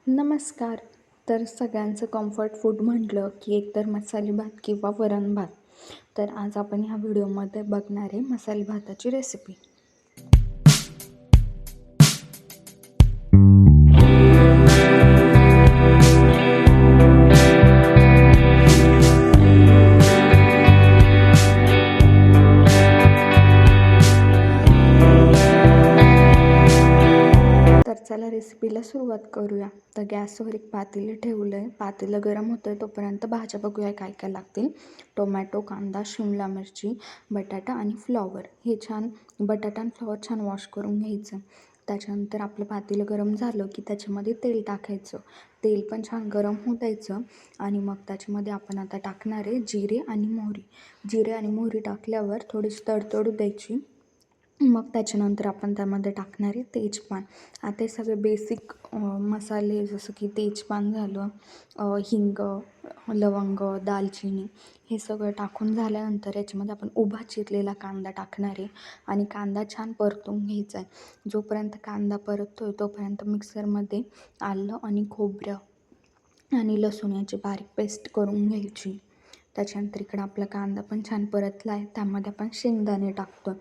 नमस्कार. तर सगळ्यांचं कम्फर्ट फूड म्हटलं की एकतर मसाले भात किंवा वरण भात. तर आज आपण ह्या व्हिडिओमध्ये बघणार आहे मसाले भाताची रेसिपी. तर चला रेसिपीला सुरुवात करूया. तर गॅसवर एक पातेलं ठेवलं आहे. पातेलं गरम होतं आहे तोपर्यंत भाज्या बघूया काय काय लागतील. टोमॅटो, कांदा, शिमला मिरची, बटाटा आणि फ्लॉवर. हे छान बटाटा आणि फ्लॉवर छान वॉश करून घ्यायचं. त्याच्यानंतर आपलं पातेलं गरम झालं की त्याच्यामध्ये तेल टाकायचं. तेल पण छान गरम होऊ द्यायचं आणि मग त्याच्यामध्ये आपण आता टाकणार आहे जिरे आणि मोहरी. जिरे आणि मोहरी टाकल्यावर थोडीशी तडतडू द्यायची. मग त्याच्यानंतर आपण त्यामध्ये टाकणारे तेजपान. आता हे सगळे बेसिक मसाले जसं की तेजपान झालं, हिंग, लवंग, दालचिनी हे सगळं टाकून झाल्यानंतर याच्यामध्ये आपण उभा चिरलेला कांदा टाकणार आहे आणि कांदा छान परतून घ्यायचा आहे. जोपर्यंत कांदा परततो आहे तोपर्यंत मिक्सरमध्ये आलं आणि खोबरं आणि लसूण याची बारीक पेस्ट करून घ्यायची. त्याच्यानंतर इकडं आपला कांदा पण छान परतला आहे. त्यामध्ये आपण शेंगदाणे टाकतो.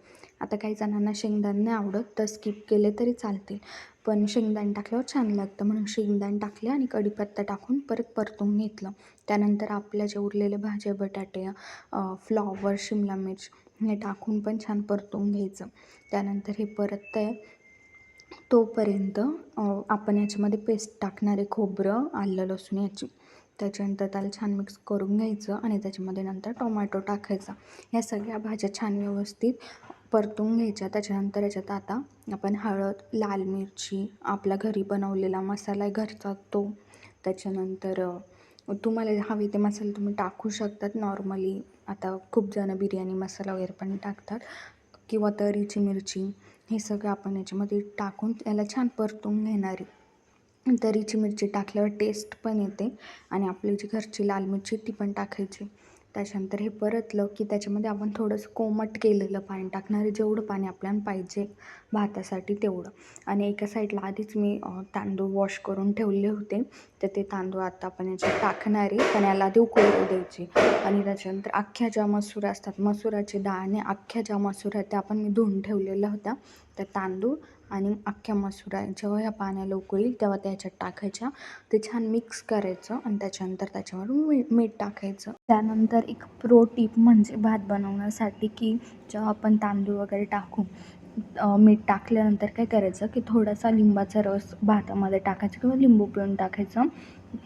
आता काही जणांना शेंगदाणे नाही आवडत तर स्किप केले तरी चालतील, पण शेंगदाणे टाकल्यावर छान लागतं म्हणून शेंगदाणे टाकले आणि कढीपत्ता टाकून परत परतून घेतलं. त्यानंतर आपल्या जे उरलेले भाज्या बटाटे, फ्लॉवर, शिमला मिर्च हे टाकून पण छान परतून घ्यायचं. त्यानंतर हे परततं आहे तोपर्यंत आपण याच्यामध्ये पेस्ट टाकणार आहे खोबरं, आलं, लसूण याची. त्याच्यानंतर त्याला छान मिक्स करून घ्यायचं आणि त्याच्यामध्ये नंतर टोमॅटो टाकायचा. ह्या सगळ्या भाज्या छान व्यवस्थित परतून घ्यायच्या. त्याच्यानंतर याच्यात आता आपण हळद, लाल मिरची, आपला घरी बनवलेला मसाला आहे घरचा तो. त्याच्यानंतर तुम्हाला हवे ते मसाले तुम्ही टाकू शकतात नॉर्मली. आता खूप जण बिर्याणी मसाला वगैरे पण टाकतात किंवा तरीची मिरची. हे सगळं आपण याच्यामध्ये टाकून याला छान परतून घेणार आहे. तरीची मिरची टाकल्यावर टेस्ट पण येते आणि आपली जी घरची लाल मिरची ती पण टाकायची. त्याच्यानंतर हे परतलं की त्याच्यामध्ये आपण थोडंसं कोमट केलेलं पाणी टाकणार आहे. जेवढं पाणी आपल्याला पाहिजे भातासाठी तेवढं. आणि एका साईडला आधीच मी तांदूळ वॉश करून ठेवले होते, तर ते तांदूळ आता आपण याच्यात टाकणार आहे. पण याला आधी उकळी येऊ द्यायची. आणि त्याच्यानंतर अख्ख्या ज्या मसुरा असतात, मसुराची डाळ आणि अख्ख्या ज्या मसुरा त्या आपण मी धुवून ठेवलेल्या होत्या, त्या तांदूळ आणि अख्ख्या मसुरा जेव्हा ह्या पाण्याला उकळी तेव्हा त्याच्यात टाकायच्या. ते छान मिक्स करायचं आणि त्याच्यानंतर त्याच्यावरून मीठ टाकायचं. त्यानंतर एक प्रो टिप म्हणजे भात बनवण्यासाठी की जेव्हा आपण तांदूळ वगैरे टाकू मीठ टाकल्यानंतर काय करायचं की थोडासा लिंबाचा रस भातामध्ये टाकायचा किंवा लिंबू पिळून टाकायचं.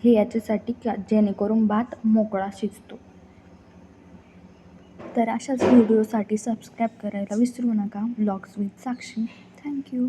हे याच्यासाठी जेणेकरून भात मोकळा शिजतो. तर अशाच व्हिडिओसाठी सबस्क्राईब करायला विसरू नका. Blogs with Sakshi. थँक्यू.